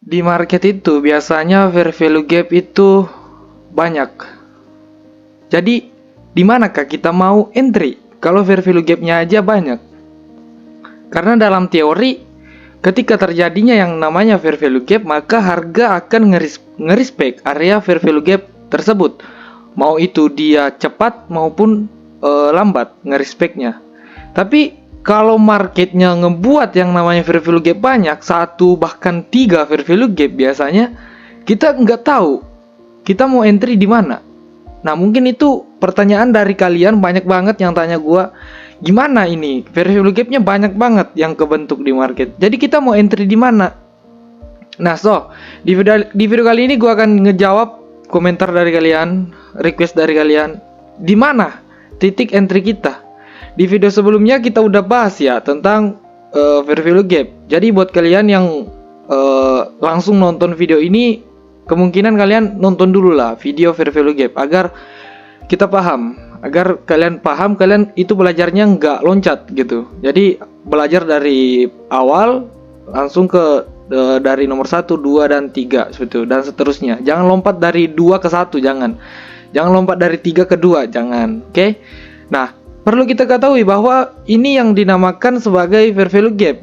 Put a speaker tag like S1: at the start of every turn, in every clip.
S1: di market itu biasanya fair value gap itu banyak. Jadi di manakah kita mau entry kalau fair value gapnya aja banyak? Karena dalam teori, ketika terjadinya yang namanya fair value gap, maka harga akan ngerespek area fair value gap tersebut. Mau itu dia cepat maupun lambat ngerespeknya. Tapi kalau marketnya ngebuat yang namanya fair value gap banyak, 1 bahkan 3 fair value gap, biasanya kita nggak tahu kita mau entry di mana. Nah, mungkin itu pertanyaan dari kalian banyak banget yang tanya gua, gimana ini fair value gapnya banyak banget yang kebentuk di market. Jadi kita mau entry di mana? Nah, di video kali ini gua akan ngejawab komentar dari kalian, request dari kalian, di mana titik entry kita. Di video sebelumnya kita udah bahas ya tentang fair value gap. Jadi buat kalian yang langsung nonton video ini, kemungkinan kalian nonton dulu lah video fair value gap agar kita paham, agar kalian paham, kalian itu belajarnya nggak loncat gitu. Jadi belajar dari awal langsung ke dari nomor 1, 2, dan 3 seperti itu, dan seterusnya. Jangan lompat dari 2 ke 1, jangan lompat dari 3 ke 2, jangan. Oke? Nah, perlu kita ketahui bahwa ini yang dinamakan sebagai fair value gap.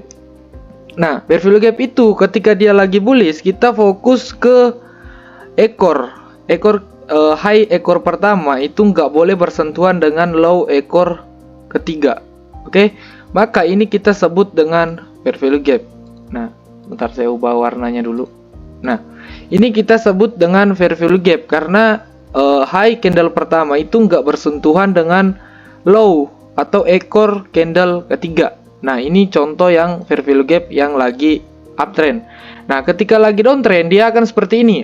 S1: Nah, fair value gap itu ketika dia lagi bullish, kita fokus ke ekor high ekor pertama itu nggak boleh bersentuhan dengan low ekor ketiga. Oke? Maka ini kita sebut dengan fair value gap. Nah, bentar saya ubah warnanya dulu. Nah, ini kita sebut dengan fair value gap karena high candle pertama itu nggak bersentuhan dengan low atau ekor candle ketiga. Nah, ini contoh yang fair value gap yang lagi uptrend. Nah, ketika lagi downtrend dia akan seperti ini.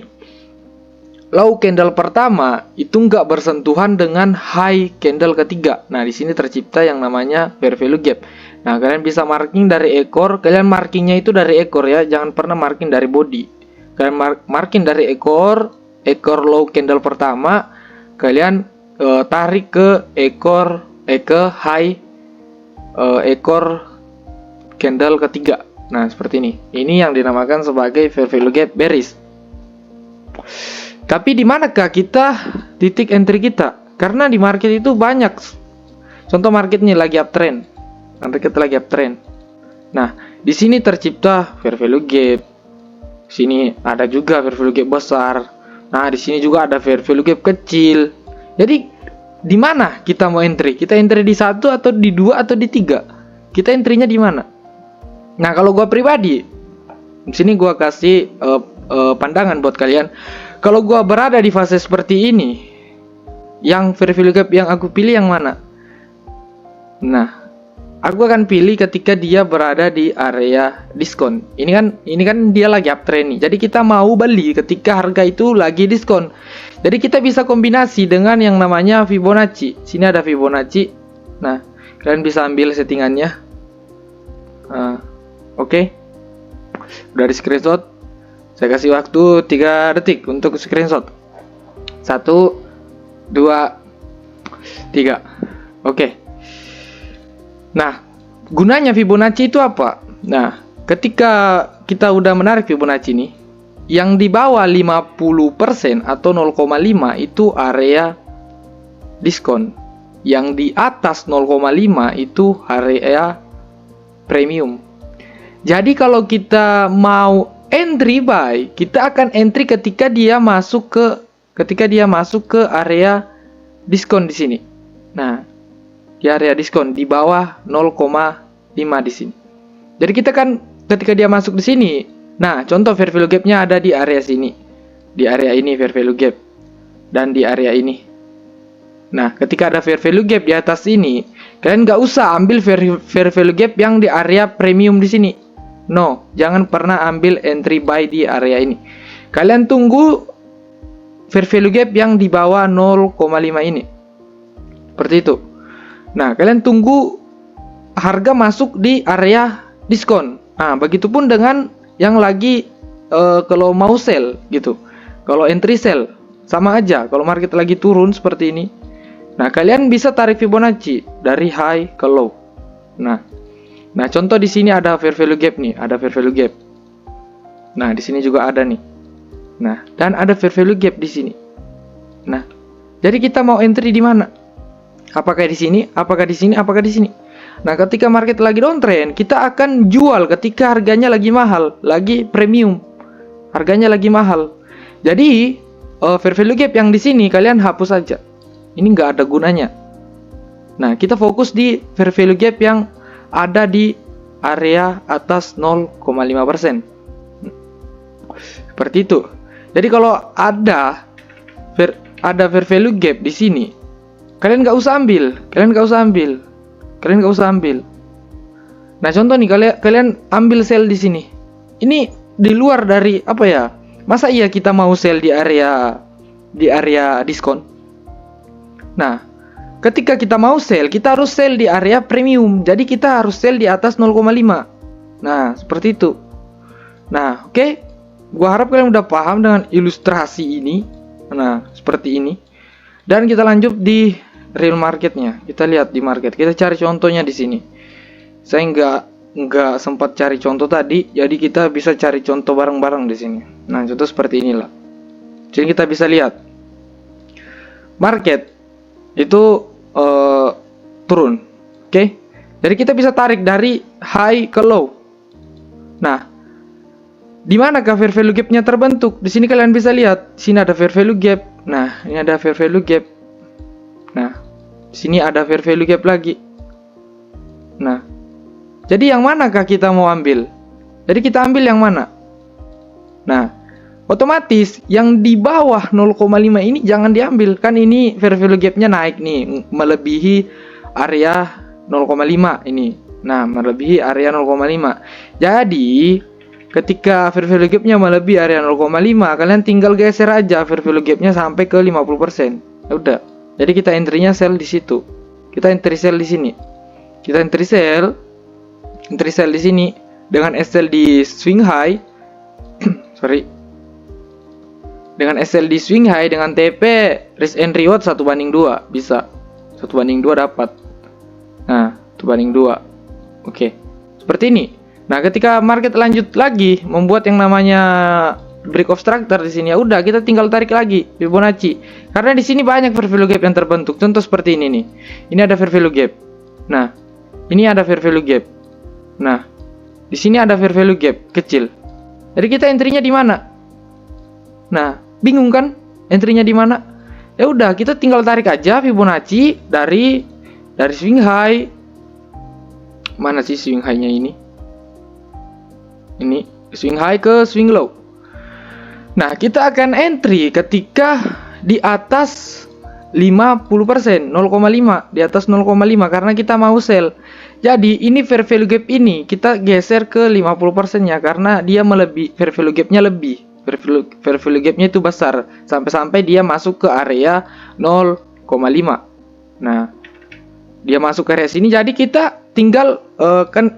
S1: Low candle pertama itu nggak bersentuhan dengan high candle ketiga. Nah, di sini tercipta yang namanya fair value gap. Nah, kalian bisa marking dari ekor. Kalian markingnya itu dari ekor ya, jangan pernah marking dari body. Kalian marking dari ekor low candle pertama, kalian tarik ke high ekor candle ketiga. Nah, seperti ini. Ini yang dinamakan sebagai fair value gap bearish. Tapi di manakah kita titik entry kita? Karena di market itu banyak. Contoh market ini lagi uptrend. Nanti kita lagi uptrend. Nah, di sini tercipta fair value gap. Sini ada juga fair value gap besar. Nah, di sini juga ada fair value gap kecil. Jadi di mana kita mau entry? Kita entry di 1 atau di 2 atau di 3? Kita entry-nya di mana? Nah, kalau gua pribadi, di sini gua kasih pandangan buat kalian. Kalau gua berada di fase seperti ini, yang fair value gap yang aku pilih yang mana? Nah, aku akan pilih ketika dia berada di area diskon. Ini kan dia lagi uptrend nih. Jadi kita mau beli ketika harga itu lagi diskon. Jadi kita bisa kombinasi dengan yang namanya Fibonacci. Sini ada Fibonacci. Nah, kalian bisa ambil settingannya. Oke. Udah di screenshot. Saya kasih waktu 3 detik untuk screenshot. 1, 2, 3. Oke. Nah, gunanya Fibonacci itu apa? Nah, ketika kita udah menarik Fibonacci ini, yang di bawah 50% atau 0,5 itu area diskon. Yang di atas 0,5 itu area premium. Jadi kalau kita mau entry buy, kita akan entry ketika dia masuk ke area diskon di sini. Nah, di area diskon di bawah 0,5 di sini. Jadi kita kan ketika dia masuk di sini, nah contoh fair value gapnya ada di area sini, di area ini fair value gap, dan di area ini. Nah, ketika ada fair value gap di atas ini, kalian nggak usah ambil fair value gap yang di area premium di sini. No, jangan pernah ambil entry buy di area ini. Kalian tunggu fair value gap yang di bawah 0,5 ini. Seperti itu. Nah, kalian tunggu harga masuk di area diskon. Nah, begitupun dengan yang lagi kalau mau sell gitu. Kalau entry sell sama aja. Kalau market lagi turun seperti ini. Nah, kalian bisa tarik Fibonacci dari high ke low. Nah, contoh di sini ada fair value gap nih, ada fair value gap. Nah, di sini juga ada nih. Nah, dan ada fair value gap di sini. Nah, jadi kita mau entry di mana? Apakah di sini? Apakah di sini? Apakah di sini? Nah, ketika market lagi downtrend, kita akan jual ketika harganya lagi mahal, lagi premium. Harganya lagi mahal. Jadi, fair value gap yang di sini kalian hapus saja. Ini nggak ada gunanya. Nah, kita fokus di fair value gap yang ada di area atas 0,5%. Seperti itu. Jadi kalau ada fair value gap di sini, kalian nggak usah ambil. Nah, contoh nih, kalian ambil sell di sini. Ini di luar dari apa ya? Masa iya kita mau sell di area diskon? Nah, ketika kita mau sell, kita harus sell di area premium. Jadi kita harus sell di atas 0,5. Nah, seperti itu. Nah, oke. Gua harap kalian udah paham dengan ilustrasi ini. Nah, seperti ini. Dan kita lanjut di real marketnya. Kita lihat di market. Kita cari contohnya di sini. Saya nggak sempat cari contoh tadi, jadi kita bisa cari contoh bareng-bareng di sini. Nah, contoh seperti inilah. Jadi kita bisa lihat market itu turun, oke? Jadi kita bisa tarik dari high ke low. Nah, di manakah fair value gap-nya terbentuk? Di sini kalian bisa lihat. Sini ada fair value gap. Nah, ini ada fair value gap. Nah, di sini ada fair value gap lagi. Nah, jadi yang manakah kita mau ambil? Jadi kita ambil yang mana? Nah, otomatis yang di bawah 0,5 ini jangan diambil. Kan ini fair value gap-nya naik nih, melebihi area 0,5 ini. Nah, melebihi area 0,5. Jadi, ketika fair value gap-nya melebihi area 0,5, kalian tinggal geser aja fair value gap-nya sampai ke 50%. Ya udah. Jadi kita entry-nya sell di situ. Kita entry sell di sini. Kita entry sell di sini dengan SL di swing high. Sorry. Dengan SL di swing high dengan TP risk and reward 1:2 bisa. 1:2 dapat. Nah, 1:2. Oke. Seperti ini. Nah, ketika market lanjut lagi membuat yang namanya break of structure di sini, ya udah kita tinggal tarik lagi Fibonacci. Karena di sini banyak fair value gap yang terbentuk. Contoh seperti ini nih. Ini ada fair value gap. Nah, ini ada fair value gap. Nah, di sini ada fair value gap kecil. Jadi kita entry-nya di mana? Nah, bingung kan? Entry-nya di mana? Ya udah, kita tinggal tarik aja Fibonacci dari swing high. Mana sih swing high-nya ini? Ini swing high ke swing low. Nah, kita akan entry ketika di atas 50%, 0,5, di atas 0,5 karena kita mau sell. Jadi, ini fair value gap ini kita geser ke 50%-nya karena dia melebihi, fair value gap-nya lebih. Fair value gap-nya itu besar sampai dia masuk ke area 0,5. Nah, dia masuk ke area sini, jadi kita tinggal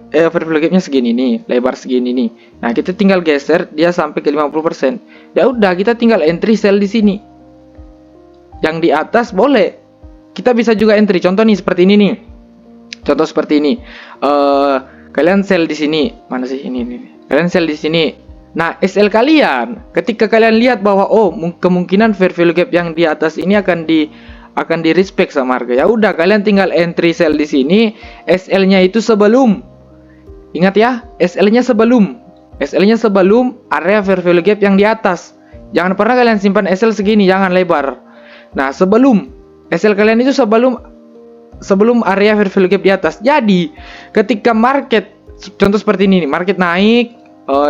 S1: fair value gap-nya segini nih, lebar segini nih. Nah, kita tinggal geser dia sampai ke 50%. Ya udah, kita tinggal entry sell di sini. Yang di atas boleh. Kita bisa juga entry. Contoh nih seperti ini nih. Contoh seperti ini. Kalian sell di sini. Mana sih ini? Kalian sell di sini. Nah, SL kalian ketika kalian lihat bahwa kemungkinan fair value gap yang di atas ini akan di respect sama harga. Ya udah, kalian tinggal entry sell di sini. SL-nya itu sebelum. Ingat ya, SL-nya sebelum area fair value gap yang di atas. Jangan pernah kalian simpan SL segini, jangan lebar. Nah, sebelum SL kalian itu sebelum area fair value gap di atas. Jadi, ketika market contoh seperti ini nih, market naik,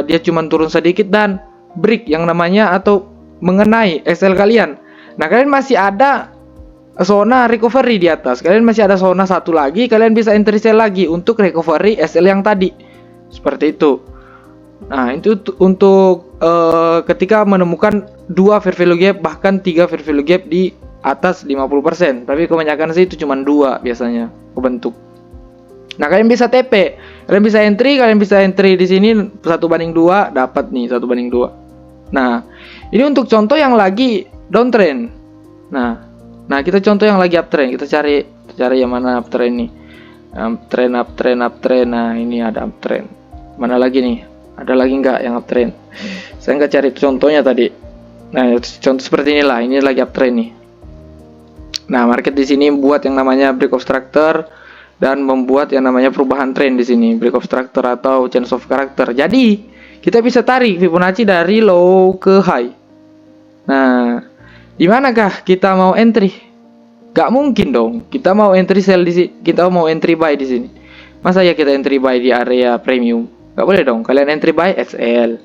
S1: dia cuma turun sedikit dan break yang namanya atau mengenai SL kalian. Nah, kalian masih ada zona recovery di atas. Kalian masih ada zona satu lagi, kalian bisa entry sell lagi untuk recovery SL yang tadi. Seperti itu. Nah, itu untuk ketika menemukan 2 fair value gap bahkan 3 fair value gap di atas 50%. Tapi kebanyakan sih itu cuma 2 biasanya kebentuk. Nah, kalian bisa TP, kalian bisa entry di sini 1:2 dapat nih 1:2. Nah, ini untuk contoh yang lagi downtrend. Nah, kita contoh yang lagi uptrend. Kita cari yang mana uptrend nih. Uptrend. Nah, ini ada uptrend. Mana lagi nih? Ada lagi nggak yang uptrend? Saya nggak cari contohnya tadi. Nah, contoh seperti inilah. Ini lagi uptrend nih. Nah, market di sini buat yang namanya break of structure dan membuat yang namanya perubahan trend di sini, break of structure atau change of character. Jadi, kita bisa tarik Fibonacci dari low ke high. Nah, di manakah kita mau entry? Gak mungkin dong. Kita mau entry sell di sini, kita mau entry buy di sini. Masa ya kita entry buy di area premium? Gak boleh dong. Kalian entry buy SL,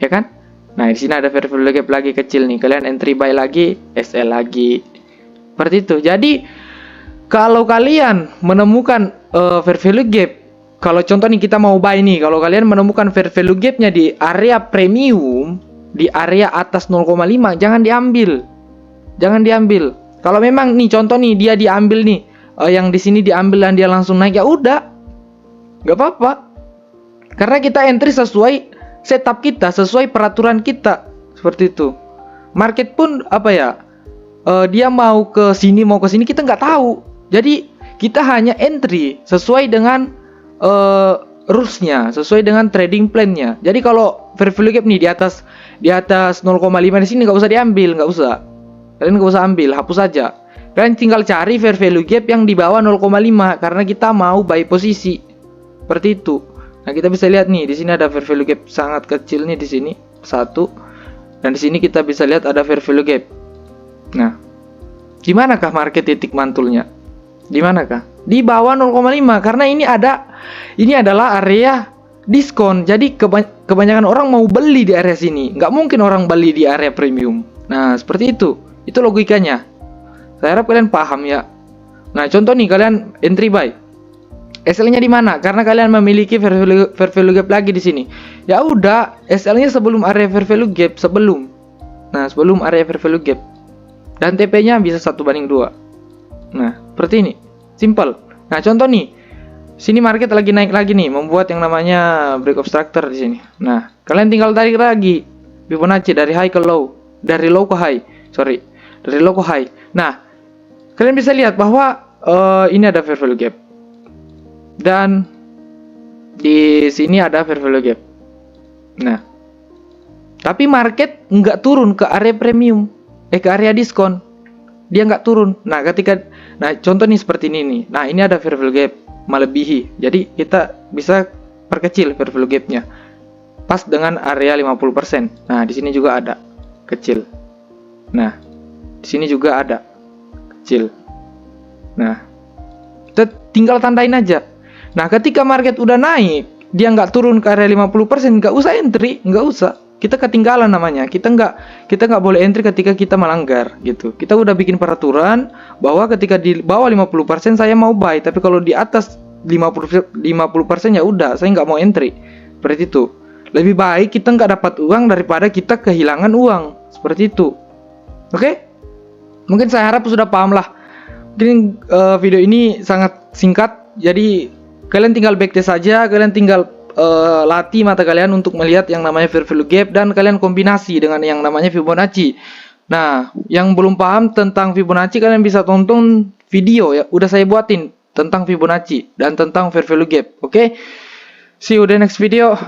S1: ya kan? Nah, di sini ada fair value gap lagi kecil nih. Kalian entry buy lagi, SL lagi. Seperti itu. Jadi, kalau kalian menemukan fair value gap, kalau contoh nih kita mau buy nih, kalau kalian menemukan fair value gapnya di area premium, di area atas 0,5, jangan diambil. Jangan diambil. Kalau memang nih contoh nih dia diambil nih, yang di sini diambil dan dia langsung naik, ya udah, nggak apa-apa. Karena kita entry sesuai setup kita, sesuai peraturan kita, seperti itu. Market pun apa ya, dia mau ke sini mau ke sini kita nggak tahu. Jadi kita hanya entry sesuai dengan rules-nya, sesuai dengan trading plan-nya. Jadi kalau fair value gap nih di atas 0,5 di sini nggak usah diambil, nggak usah. Kalian nggak usah ambil, hapus saja. Kalian tinggal cari fair value gap yang di bawah 0,5 karena kita mau buy posisi. Seperti itu. Nah, kita bisa lihat nih, di sini ada fair value gap sangat kecil nih di sini, 1. Dan di sini kita bisa lihat ada fair value gap. Nah, di manakah market titik mantulnya? Di manakah? Di bawah 0,5 karena ini adalah area diskon. Jadi kebanyakan orang mau beli di area sini. Nggak mungkin orang beli di area premium. Nah, seperti itu. Itu logikanya. Saya harap kalian paham ya. Nah, contoh nih kalian entry buy. SL-nya di mana? Karena kalian memiliki fair value gap lagi di sini. Ya udah, SL-nya sebelum area fair value gap, sebelum. Nah, sebelum area fair value gap. Dan TP-nya bisa 1/2. Nah, seperti ini. Simple. Nah, contoh nih. Sini market lagi naik lagi nih, membuat yang namanya break of structure di sini. Nah, kalian tinggal tarik lagi Fibonacci dari high ke low, dari low ke high. Dari low ke high. Nah, kalian bisa lihat bahwa ini ada fair value gap. Dan di sini ada fair value gap. Nah, tapi market nggak turun ke area premium, ke area diskon. Dia nggak turun. Nah, contoh nih seperti ini nih. Nah, ini ada fair value gap melebihi. Jadi kita bisa perkecil fair value gapnya pas dengan area 50%. Nah, di sini juga ada kecil. Nah, di sini juga ada kecil. Nah, kita tinggal tandain aja. Nah, ketika market udah naik, dia nggak turun ke area 50%, nggak usah entry, nggak usah. Kita ketinggalan namanya. Kita nggak boleh entry ketika kita melanggar gitu. Kita udah bikin peraturan bahwa ketika di bawah 50% saya mau buy, tapi kalau di atas 50% ya udah, saya nggak mau entry. Seperti itu. Lebih baik kita nggak dapat uang daripada kita kehilangan uang. Seperti itu. Oke? Mungkin saya harap sudah paham lah. Mungkin video ini sangat singkat. Jadi kalian tinggal backtest saja. Kalian tinggal latih mata kalian untuk melihat yang namanya fair value gap. Dan kalian kombinasi dengan yang namanya Fibonacci. Nah, yang belum paham tentang Fibonacci, kalian bisa tonton video ya. Udah saya buatin tentang Fibonacci dan tentang fair value gap. Oke? See you the next video.